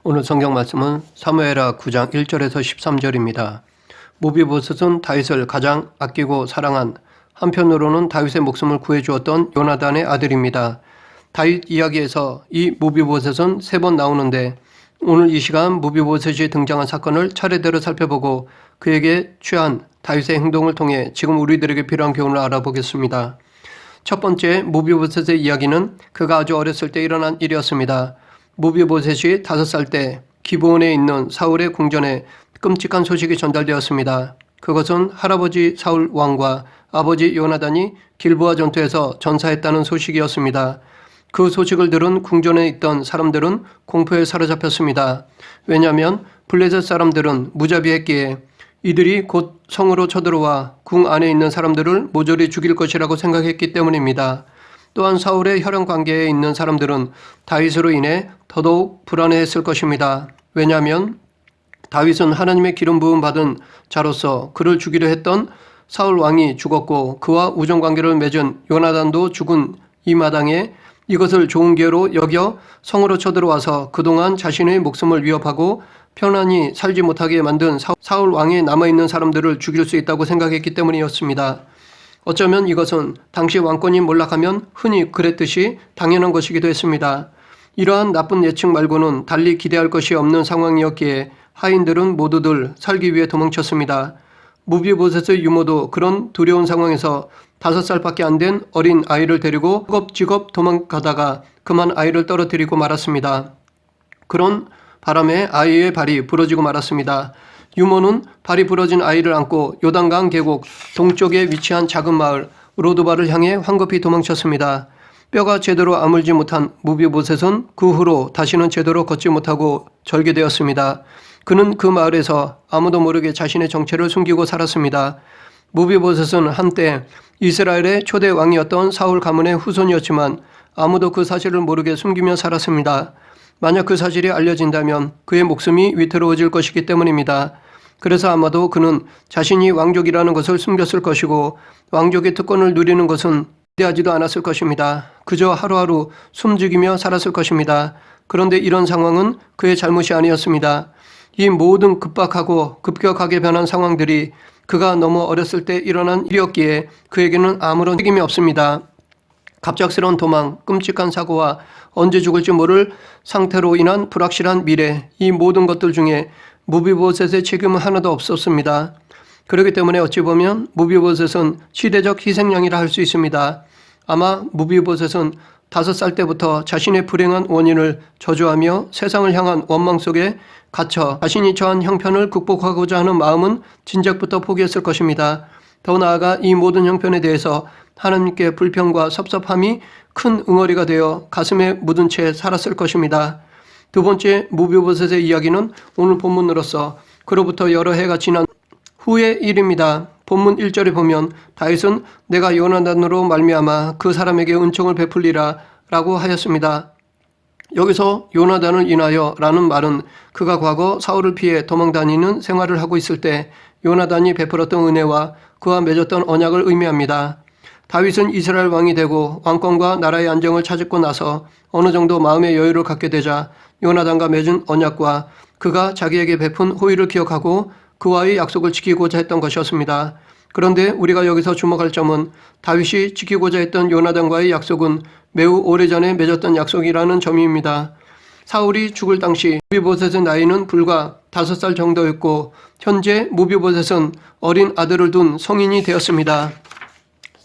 오늘 성경 말씀은 사무엘하 9장 1절에서 13절입니다. 무비보셋은 다윗을 가장 아끼고 사랑한, 한편으로는 다윗의 목숨을 구해주었던 요나단의 아들입니다. 다윗 이야기에서 이 무비보셋은 3번 나오는데 오늘 이 시간 무비보셋이 등장한 사건을 차례대로 살펴보고 그에게 취한 다윗의 행동을 통해 지금 우리들에게 필요한 교훈을 알아보겠습니다. 첫 번째, 무비보셋의 이야기는 그가 아주 어렸을 때 일어난 일이었습니다. 무비보셋이 5살 때 기브온에 있는 사울의 궁전에 끔찍한 소식이 전달되었습니다. 그것은 할아버지 사울 왕과 아버지 요나단이 길보아 전투에서 전사했다는 소식이었습니다. 그 소식을 들은 궁전에 있던 사람들은 공포에 사로잡혔습니다. 왜냐하면 블레셋 사람들은 무자비했기에 이들이 곧 성으로 쳐들어와 궁 안에 있는 사람들을 모조리 죽일 것이라고 생각했기 때문입니다. 또한 사울의 혈연 관계에 있는 사람들은 다윗으로 인해 더더욱 불안해했을 것입니다. 왜냐하면 다윗은 하나님의 기름 부음 받은 자로서 그를 죽이려 했던 사울 왕이 죽었고 그와 우정 관계를 맺은 요나단도 죽은 이 마당에 이것을 좋은 기회로 여겨 성으로 쳐들어와서 그동안 자신의 목숨을 위협하고 편안히 살지 못하게 만든 사울 왕에 남아있는 사람들을 죽일 수 있다고 생각했기 때문이었습니다. 어쩌면 이것은 당시 왕권이 몰락하면 흔히 그랬듯이 당연한 것이기도 했습니다. 이러한 나쁜 예측 말고는 달리 기대할 것이 없는 상황이었기에 하인들은 모두들 살기 위해 도망쳤습니다. 무비보셋의 유모도 그런 두려운 상황에서 5살밖에 안 된 어린 아이를 데리고 허겁지겁 도망가다가 그만 아이를 떨어뜨리고 말았습니다. 그런 바람에 아이의 발이 부러지고 말았습니다. 유모는 발이 부러진 아이를 안고 요단강 계곡 동쪽에 위치한 작은 마을 로드바를 향해 황급히 도망쳤습니다. 뼈가 제대로 아물지 못한 무비보셋은 그 후로 다시는 제대로 걷지 못하고 절개되었습니다. 그는 그 마을에서 아무도 모르게 자신의 정체를 숨기고 살았습니다. 무비보셋은 한때 이스라엘의 초대 왕이었던 사울 가문의 후손이었지만 아무도 그 사실을 모르게 숨기며 살았습니다. 만약 그 사실이 알려진다면 그의 목숨이 위태로워질 것이기 때문입니다. 그래서 아마도 그는 자신이 왕족이라는 것을 숨겼을 것이고 왕족의 특권을 누리는 것은 기대하지도 않았을 것입니다. 그저 하루하루 숨죽이며 살았을 것입니다. 그런데 이런 상황은 그의 잘못이 아니었습니다. 이 모든 급박하고 급격하게 변한 상황들이 그가 너무 어렸을 때 일어난 일이었기에 그에게는 아무런 책임이 없습니다. 갑작스러운 도망, 끔찍한 사고와 언제 죽을지 모를 상태로 인한 불확실한 미래, 이 모든 것들 중에 무비보셋의 책임은 하나도 없었습니다. 그렇기 때문에 어찌 보면 무비보셋은 시대적 희생양이라 할 수 있습니다. 아마 무비보셋은 5살 때부터 자신의 불행한 원인을 저주하며 세상을 향한 원망 속에 갇혀 자신이 처한 형편을 극복하고자 하는 마음은 진작부터 포기했을 것입니다. 더 나아가 이 모든 형편에 대해서 하나님께 불평과 섭섭함이 큰 응어리가 되어 가슴에 묻은 채 살았을 것입니다. 두 번째 무비보셋의 이야기는 오늘 본문으로서 그로부터 여러 해가 지난 후의 일입니다. 본문 1절에 보면 다윗은 내가 요나단으로 말미암아 그 사람에게 은총을 베풀리라 라고 하였습니다. 여기서 요나단을 인하여 라는 말은 그가 과거 사울을 피해 도망다니는 생활을 하고 있을 때 요나단이 베풀었던 은혜와 그와 맺었던 언약을 의미합니다. 다윗은 이스라엘 왕이 되고 왕권과 나라의 안정을 찾고 나서 어느 정도 마음의 여유를 갖게 되자 요나단과 맺은 언약과 그가 자기에게 베푼 호의를 기억하고 그와의 약속을 지키고자 했던 것이었습니다. 그런데 우리가 여기서 주목할 점은 다윗이 지키고자 했던 요나단과의 약속은 매우 오래전에 맺었던 약속이라는 점입니다. 사울이 죽을 당시 무비보셋의 나이는 불과 5살 정도였고 현재 무비보셋은 어린 아들을 둔 성인이 되었습니다.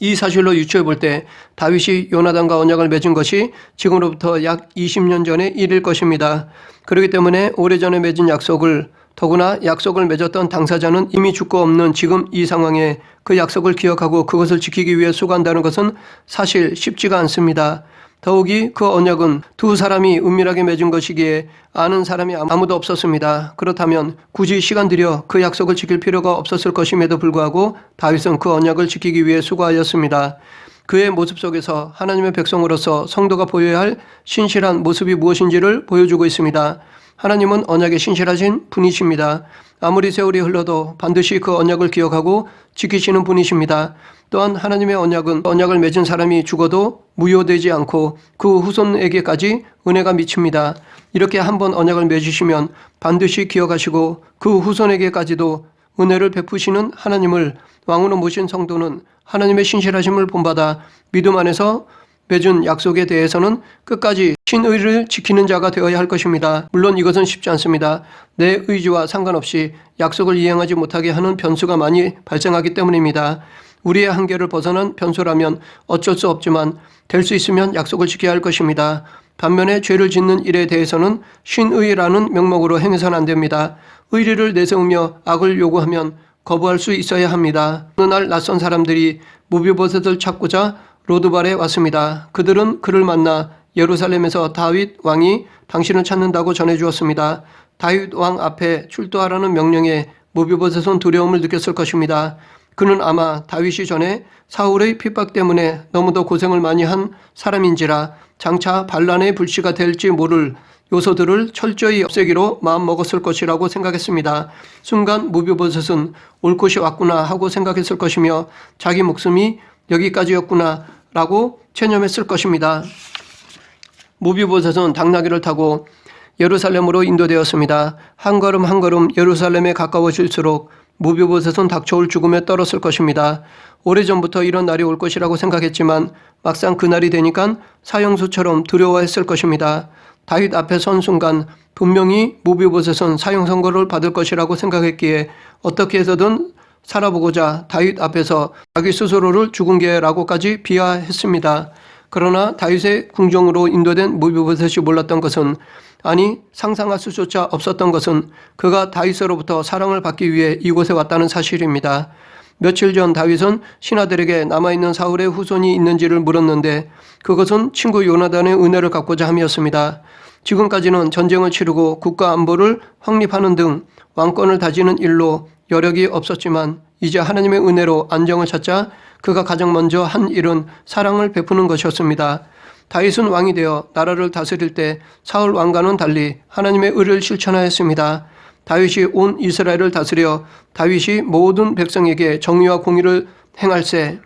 이 사실로 유추해 볼 때 다윗이 요나단과 언약을 맺은 것이 지금으로부터 약 20년 전의 일일 것입니다. 그렇기 때문에 오래전에 맺은 약속을 더구나 약속을 맺었던 당사자는 이미 죽고 없는 지금 이 상황에 그 약속을 기억하고 그것을 지키기 위해 수고한다는 것은 사실 쉽지가 않습니다. 더욱이 그 언약은 두 사람이 은밀하게 맺은 것이기에 아는 사람이 아무도 없었습니다. 그렇다면 굳이 시간 들여 그 약속을 지킬 필요가 없었을 것임에도 불구하고 다윗은 그 언약을 지키기 위해 수고하였습니다. 그의 모습 속에서 하나님의 백성으로서 성도가 보여야 할 신실한 모습이 무엇인지를 보여주고 있습니다. 하나님은 언약에 신실하신 분이십니다. 아무리 세월이 흘러도 반드시 그 언약을 기억하고 지키시는 분이십니다. 또한 하나님의 언약을 맺은 사람이 죽어도 무효되지 않고 그 후손에게까지 은혜가 미칩니다. 이렇게 한번 언약을 맺으시면 반드시 기억하시고 그 후손에게까지도 은혜를 베푸시는 하나님을 왕으로 모신 성도는 하나님의 신실하심을 본받아 믿음 안에서 맺은 약속에 대해서는 끝까지 신의를 지키는 자가 되어야 할 것입니다. 물론 이것은 쉽지 않습니다. 내 의지와 상관없이 약속을 이행하지 못하게 하는 변수가 많이 발생하기 때문입니다. 우리의 한계를 벗어난 변수라면 어쩔 수 없지만 될 수 있으면 약속을 지켜야 할 것입니다. 반면에 죄를 짓는 일에 대해서는 신의라는 명목으로 행해서는 안 됩니다. 의리를 내세우며 악을 요구하면 거부할 수 있어야 합니다. 어느 날 낯선 사람들이 무비보셋을 찾고자 로드발에 왔습니다. 그들은 그를 만나 예루살렘에서 다윗 왕이 당신을 찾는다고 전해주었습니다. 다윗 왕 앞에 출두하라는 명령에 무비보셋은 두려움을 느꼈을 것입니다. 그는 아마 다윗이 전에 사울의 핍박 때문에 너무도 고생을 많이 한 사람인지라 장차 반란의 불씨가 될지 모를 요소들을 철저히 없애기로 마음먹었을 것이라고 생각했습니다. 순간 무비보셋은 올 곳이 왔구나 하고 생각했을 것이며 자기 목숨이 여기까지였구나 라고 체념했을 것입니다. 무비보셋은 당나귀를 타고 예루살렘으로 인도되었습니다. 한 걸음 한 걸음 예루살렘에 가까워질수록 무비보셋은 닥쳐올 죽음에 떨었을 것입니다. 오래전부터 이런 날이 올 것이라고 생각했지만 막상 그날이 되니까 사형수처럼 두려워했을 것입니다. 다윗 앞에 선 순간 분명히 무비보셋은 사형 선고를 받을 것이라고 생각했기에 어떻게 해서든 살아보고자 다윗 앞에서 자기 스스로를 죽은 게라고까지 비하했습니다. 그러나 다윗의 궁정으로 인도된 무비보셋이 몰랐던 것은, 아니 상상할 수조차 없었던 것은 그가 다윗으로부터 사랑을 받기 위해 이곳에 왔다는 사실입니다. 며칠 전 다윗은 신하들에게 남아있는 사울의 후손이 있는지를 물었는데 그것은 친구 요나단의 은혜를 갖고자 함이었습니다. 지금까지는 전쟁을 치르고 국가 안보를 확립하는 등 왕권을 다지는 일로 여력이 없었지만 이제 하나님의 은혜로 안정을 찾자 그가 가장 먼저 한 일은 사랑을 베푸는 것이었습니다. 다윗은 왕이 되어 나라를 다스릴 때 사울 왕과는 달리 하나님의 의를 실천하였습니다. 다윗이 온 이스라엘을 다스려 다윗이 모든 백성에게 정의와 공의를 행할세,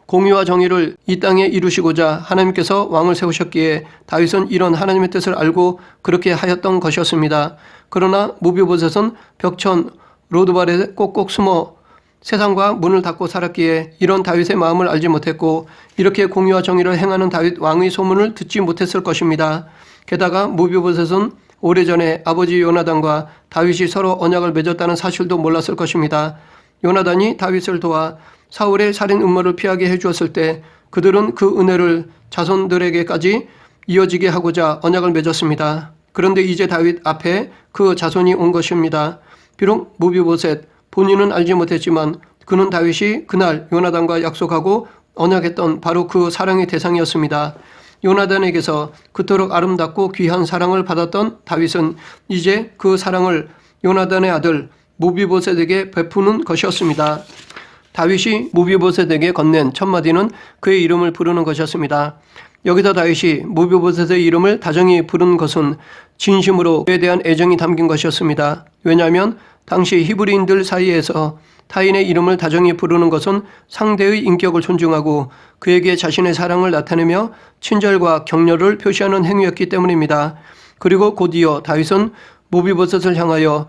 공의와 정의를 이 땅에 이루시고자 하나님께서 왕을 세우셨기에 다윗은 이런 하나님의 뜻을 알고 그렇게 하였던 것이었습니다. 그러나 무비보셋은 벽천 로드발에 꼭꼭 숨어 세상과 문을 닫고 살았기에 이런 다윗의 마음을 알지 못했고 이렇게 공의와 정의를 행하는 다윗 왕의 소문을 듣지 못했을 것입니다. 게다가 무비보셋은 오래전에 아버지 요나단과 다윗이 서로 언약을 맺었다는 사실도 몰랐을 것입니다. 요나단이 다윗을 도와 사울의 살인 음모를 피하게 해주었을 때 그들은 그 은혜를 자손들에게까지 이어지게 하고자 언약을 맺었습니다. 그런데 이제 다윗 앞에 그 자손이 온 것입니다. 비록 무비보셋 본인은 알지 못했지만 그는 다윗이 그날 요나단과 약속하고 언약했던 바로 그 사랑의 대상이었습니다. 요나단에게서 그토록 아름답고 귀한 사랑을 받았던 다윗은 이제 그 사랑을 요나단의 아들 무비보셋에게 베푸는 것이었습니다. 다윗이 무비보셋에게 건넨 첫 마디는 그의 이름을 부르는 것이었습니다. 여기서 다윗이 무비보셋의 이름을 다정히 부른 것은 진심으로 그에 대한 애정이 담긴 것이었습니다. 왜냐하면 당시 히브리인들 사이에서 타인의 이름을 다정히 부르는 것은 상대의 인격을 존중하고 그에게 자신의 사랑을 나타내며 친절과 격려를 표시하는 행위였기 때문입니다. 그리고 곧이어 다윗은 무비보셋을 향하여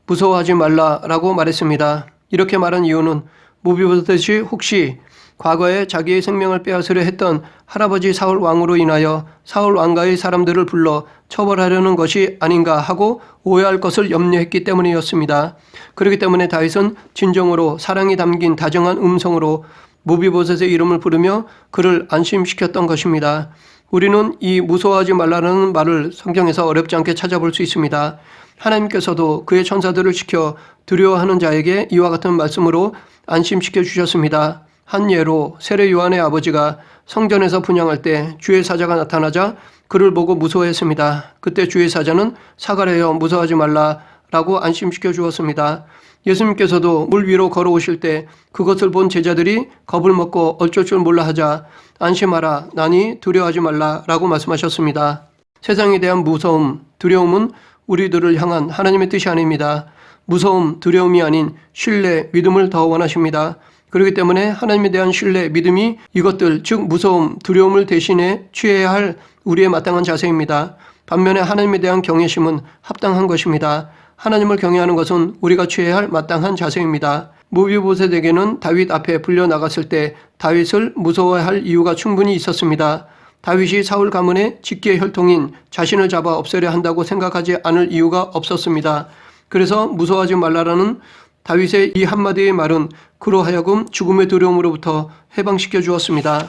무서워하지 말라라고 말했습니다. 이렇게 말한 이유는 무비보셋이 혹시 과거에 자기의 생명을 빼앗으려 했던 할아버지 사울 왕으로 인하여 사울 왕가의 사람들을 불러 처벌하려는 것이 아닌가 하고 오해할 것을 염려했기 때문이었습니다. 그렇기 때문에 다윗은 진정으로 사랑이 담긴 다정한 음성으로 무비보셋의 이름을 부르며 그를 안심시켰던 것입니다. 우리는 이 무서워하지 말라는 말을 성경에서 어렵지 않게 찾아볼 수 있습니다. 하나님께서도 그의 천사들을 시켜 두려워하는 자에게 이와 같은 말씀으로 안심시켜 주셨습니다. 한 예로 세례 요한의 아버지가 성전에서 분향할 때 주의 사자가 나타나자 그를 보고 무서워했습니다. 그때 주의 사자는 사과를 하여 무서워하지 말라라고 안심시켜 주었습니다. 예수님께서도 물 위로 걸어오실 때 그것을 본 제자들이 겁을 먹고 어쩔 줄 몰라 하자 안심하라, 나니 두려워하지 말라라고 말씀하셨습니다. 세상에 대한 무서움, 두려움은 우리들을 향한 하나님의 뜻이 아닙니다. 무서움, 두려움이 아닌 신뢰, 믿음을 더 원하십니다. 그렇기 때문에 하나님에 대한 신뢰, 믿음이 이것들, 즉 무서움, 두려움을 대신해 취해야 할 우리의 마땅한 자세입니다. 반면에 하나님에 대한 경외심은 합당한 것입니다. 하나님을 경외하는 것은 우리가 취해야 할 마땅한 자세입니다. 무비보셋에게는 다윗 앞에 불려 나갔을 때 다윗을 무서워할 이유가 충분히 있었습니다. 다윗이 사울 가문의 직계 혈통인 자신을 잡아 없애려 한다고 생각하지 않을 이유가 없었습니다. 그래서 무서워하지 말라라는 다윗의 이 한마디의 말은 그로 하여금 죽음의 두려움으로부터 해방시켜 주었습니다.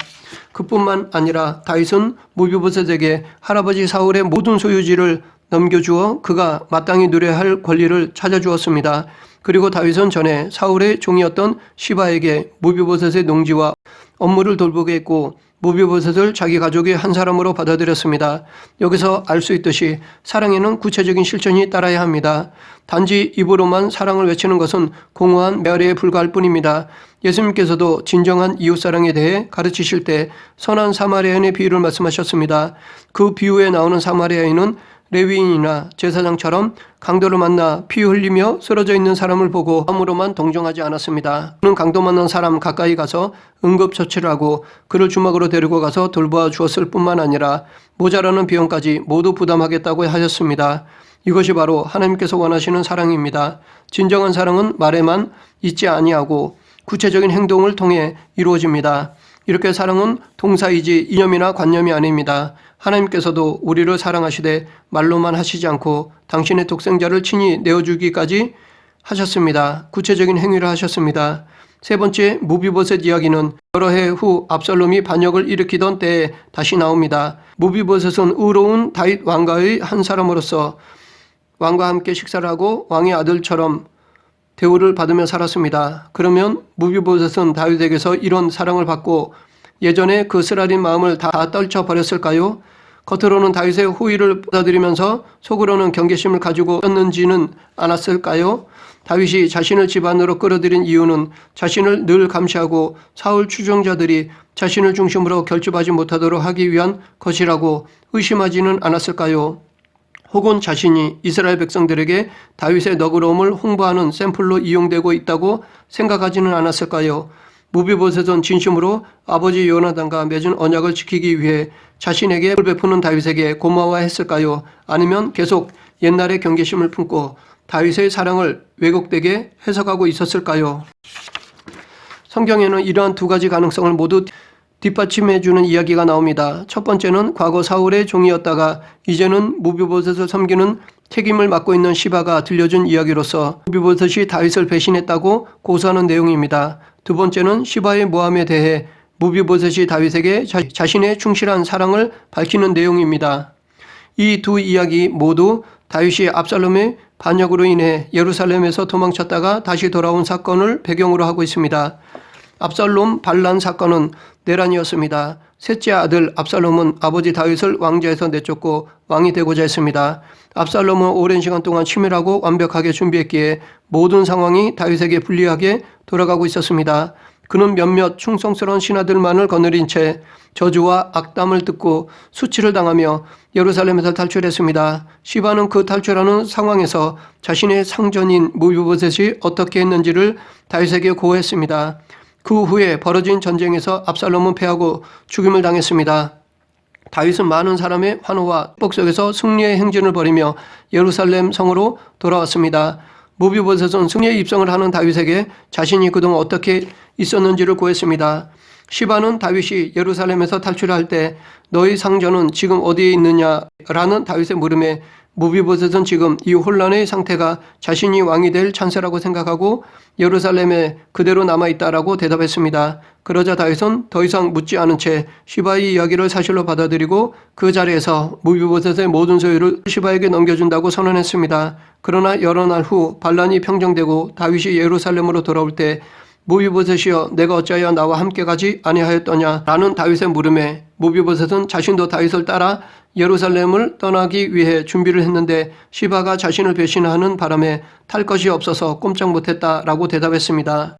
그뿐만 아니라 다윗은 무비보셋에게 할아버지 사울의 모든 소유지를 넘겨주어 그가 마땅히 누려야 할 권리를 찾아주었습니다. 그리고 다윗은 전에 사울의 종이었던 시바에게 무비보셋의 농지와 업무를 돌보게 했고 무비보셋을 자기 가족의 한 사람으로 받아들였습니다. 여기서 알 수 있듯이 사랑에는 구체적인 실천이 따라야 합니다. 단지 입으로만 사랑을 외치는 것은 공허한 메아리에 불과할 뿐입니다. 예수님께서도 진정한 이웃사랑에 대해 가르치실 때 선한 사마리아인의 비유를 말씀하셨습니다. 그 비유에 나오는 사마리아인은 레위인이나 제사장처럼 강도를 만나 피 흘리며 쓰러져 있는 사람을 보고 마음으로만 동정하지 않았습니다. 그는 강도 만난 사람 가까이 가서 응급처치를 하고 그를 주막으로 데리고 가서 돌보아 주었을 뿐만 아니라 모자라는 비용까지 모두 부담하겠다고 하셨습니다. 이것이 바로 하나님께서 원하시는 사랑입니다. 진정한 사랑은 말에만 있지 아니하고 구체적인 행동을 통해 이루어집니다. 이렇게 사랑은 동사이지 이념이나 관념이 아닙니다. 하나님께서도 우리를 사랑하시되 말로만 하시지 않고 당신의 독생자를 친히 내어주기까지 하셨습니다. 구체적인 행위를 하셨습니다. 세 번째 무비보셋 이야기는 여러 해 후 압살롬이 반역을 일으키던 때에 다시 나옵니다. 무비보셋은 의로운 다윗 왕가의 한 사람으로서 왕과 함께 식사를 하고 왕의 아들처럼 대우를 받으며 살았습니다. 그러면 무비보셋은 다윗에게서 이런 사랑을 받고 예전에 그 쓰라린 마음을 다 떨쳐버렸을까요? 겉으로는 다윗의 호의를 받아들이면서 속으로는 경계심을 가지고 있었는지는 않았을까요? 다윗이 자신을 집안으로 끌어들인 이유는 자신을 늘 감시하고 사울 추종자들이 자신을 중심으로 결집하지 못하도록 하기 위한 것이라고 의심하지는 않았을까요? 혹은 자신이 이스라엘 백성들에게 다윗의 너그러움을 홍보하는 샘플로 이용되고 있다고 생각하지는 않았을까요? 무비보셋은 진심으로 아버지 요나단과 맺은 언약을 지키기 위해 자신에게 베푸는 다윗에게 고마워했을까요? 아니면 계속 옛날의 경계심을 품고 다윗의 사랑을 왜곡되게 해석하고 있었을까요? 성경에는 이러한 두 가지 가능성을 모두 뒷받침해주는 이야기가 나옵니다. 첫 번째는 과거 사울의 종이었다가 이제는 무비보셋을 섬기는 책임을 맡고 있는 시바가 들려준 이야기로서 무비보셋이 다윗을 배신했다고 고소하는 내용입니다. 두 번째는 시바의 모함에 대해 무비보셋이 다윗에게 자신의 충실한 사랑을 밝히는 내용입니다. 이 두 이야기 모두 다윗이 압살롬의 반역으로 인해 예루살렘에서 도망쳤다가 다시 돌아온 사건을 배경으로 하고 있습니다. 압살롬 반란 사건은 내란이었습니다. 셋째 아들 압살롬은 아버지 다윗을 왕좌에서 내쫓고 왕이 되고자 했습니다. 압살롬은 오랜 시간 동안 치밀하고 완벽하게 준비했기에 모든 상황이 다윗에게 불리하게 돌아가고 있었습니다. 그는 몇몇 충성스러운 신하들만을 거느린 채 저주와 악담을 듣고 수치를 당하며 예루살렘에서 탈출했습니다. 시바는 그 탈출하는 상황에서 자신의 상전인 무비보셋이 어떻게 했는지를 다윗에게 고했습니다. 그 후에 벌어진 전쟁에서 압살롬은 패하고 죽임을 당했습니다. 다윗은 많은 사람의 환호와 축복 속에서 승리의 행진을 벌이며 예루살렘 성으로 돌아왔습니다. 무비보셋은 승리의 입성을 하는 다윗에게 자신이 그동안 어떻게 있었는지를 고했습니다. 시바는 다윗이 예루살렘에서 탈출할 때 너희 상전은 지금 어디에 있느냐라는 다윗의 물음에 무비보셋은 지금 이 혼란의 상태가 자신이 왕이 될 찬스라고 생각하고 예루살렘에 그대로 남아있다라고 대답했습니다. 그러자 다윗은 더 이상 묻지 않은 채 시바의 이야기를 사실로 받아들이고 그 자리에서 무비보셋의 모든 소유를 시바에게 넘겨준다고 선언했습니다. 그러나 여러 날 후 반란이 평정되고 다윗이 예루살렘으로 돌아올 때 무비보셋이여 내가 어찌하여 나와 함께 가지 아니하였더냐 라는 다윗의 물음에 무비보셋은 자신도 다윗을 따라 예루살렘을 떠나기 위해 준비를 했는데 시바가 자신을 배신하는 바람에 탈 것이 없어서 꼼짝 못했다라고 대답했습니다.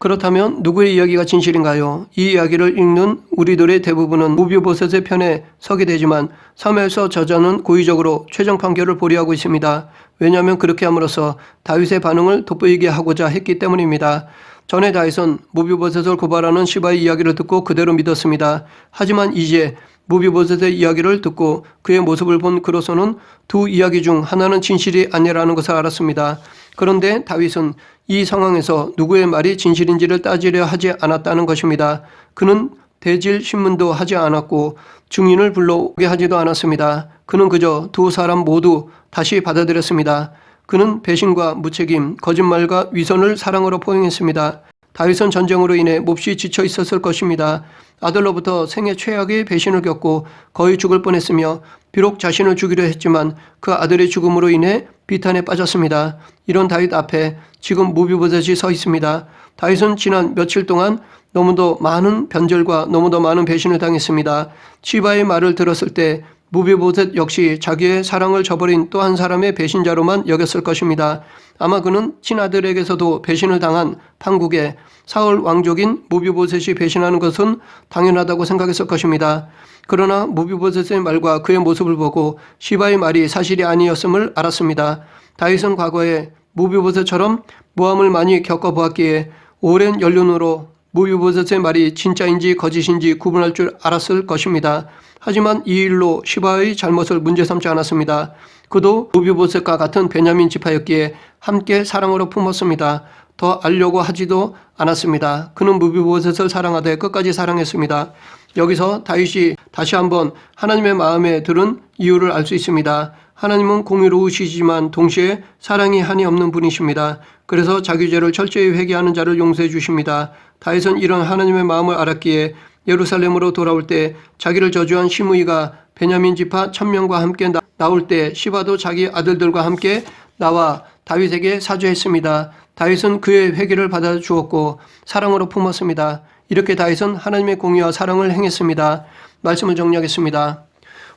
그렇다면 누구의 이야기가 진실인가요? 이 이야기를 읽는 우리들의 대부분은 무비보셋의 편에 서게 되지만 사무엘서 저자는 고의적으로 최종 판결을 보류하고 있습니다. 왜냐하면 그렇게 함으로써 다윗의 반응을 돋보이게 하고자 했기 때문입니다. 전에 다윗은 무비보셋을 고발하는 시바의 이야기를 듣고 그대로 믿었습니다. 하지만 이제 무비보셋의 이야기를 듣고 그의 모습을 본 그로서는 두 이야기 중 하나는 진실이 아니라는 것을 알았습니다. 그런데 다윗은 이 상황에서 누구의 말이 진실인지를 따지려 하지 않았다는 것입니다. 그는 대질 신문도 하지 않았고 증인을 불러오게 하지도 않았습니다. 그는 그저 두 사람 모두 다시 받아들였습니다. 그는 배신과 무책임, 거짓말과 위선을 사랑으로 포용했습니다. 다윗은 전쟁으로 인해 몹시 지쳐 있었을 것입니다. 아들로부터 생애 최악의 배신을 겪고 거의 죽을 뻔했으며 비록 자신을 죽이려 했지만 그 아들의 죽음으로 인해 비탄에 빠졌습니다. 이런 다윗 앞에 지금 무비보셋이 서 있습니다. 다윗은 지난 며칠 동안 너무도 많은 변절과 너무도 많은 배신을 당했습니다. 시바의 말을 들었을 때 무비보셋 역시 자기의 사랑을 저버린 또 한 사람의 배신자로만 여겼을 것입니다. 아마 그는 친아들에게서도 배신을 당한 판국의 사울 왕족인 무비보셋이 배신하는 것은 당연하다고 생각했을 것입니다. 그러나 무비보셋의 말과 그의 모습을 보고 시바의 말이 사실이 아니었음을 알았습니다. 다윗은 과거에 무비보셋처럼 모함을 많이 겪어보았기에 오랜 연륜으로 무비보셋의 말이 진짜인지 거짓인지 구분할 줄 알았을 것입니다. 하지만 이 일로 시바의 잘못을 문제 삼지 않았습니다. 그도 무비보셋과 같은 베냐민 지파였기에 함께 사랑으로 품었습니다. 더 알려고 하지도 않았습니다. 그는 무비보셋을 사랑하되 끝까지 사랑했습니다. 여기서 다윗이 다시 한번 하나님의 마음에 들은 이유를 알 수 있습니다. 하나님은 공의로우시지만 동시에 사랑이 한이 없는 분이십니다. 그래서 자기 죄를 철저히 회개하는 자를 용서해 주십니다. 다윗은 이런 하나님의 마음을 알았기에 예루살렘으로 돌아올 때 자기를 저주한 시므이가 베냐민 지파 1000명과 함께 나올 때 시바도 자기 아들들과 함께 나와 다윗에게 사죄했습니다. 다윗은 그의 회개를 받아 주었고 사랑으로 품었습니다. 이렇게 다윗은 하나님의 공의와 사랑을 행했습니다. 말씀을 정리하겠습니다.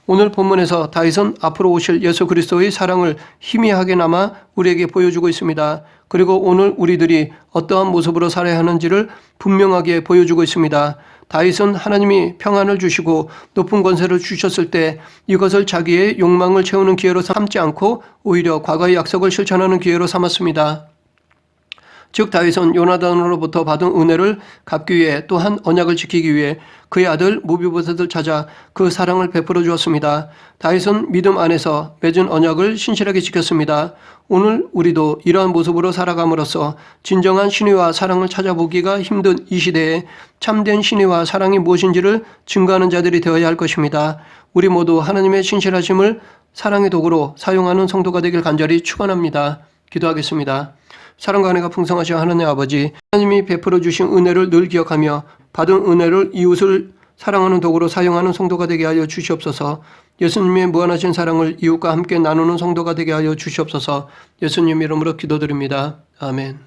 오늘 본문에서 다윗은 앞으로 오실 예수 그리스도의 사랑을 희미하게나마 우리에게 보여주고 있습니다. 그리고 오늘 우리들이 어떠한 모습으로 살아야 하는지를 분명하게 보여주고 있습니다. 다윗은 하나님이 평안을 주시고 높은 권세를 주셨을 때 이것을 자기의 욕망을 채우는 기회로 삼지 않고 오히려 과거의 약속을 실천하는 기회로 삼았습니다. 즉 다윗은 요나단으로부터 받은 은혜를 갚기 위해 또한 언약을 지키기 위해 그의 아들 무비보셋을 찾아 그 사랑을 베풀어 주었습니다. 다윗은 믿음 안에서 맺은 언약을 신실하게 지켰습니다. 오늘 우리도 이러한 모습으로 살아감으로써 진정한 신의와 사랑을 찾아보기가 힘든 이 시대에 참된 신의와 사랑이 무엇인지를 증거하는 자들이 되어야 할 것입니다. 우리 모두 하나님의 신실하심을 사랑의 도구로 사용하는 성도가 되길 간절히 축원합니다. 기도하겠습니다. 사랑과 은혜가 풍성하신 하나님 아버지, 하나님이 베풀어 주신 은혜를 늘 기억하며 받은 은혜를 이웃을 사랑하는 도구로 사용하는 성도가 되게 하여 주시옵소서. 예수님의 무한하신 사랑을 이웃과 함께 나누는 성도가 되게 하여 주시옵소서. 예수님 이름으로 기도드립니다. 아멘.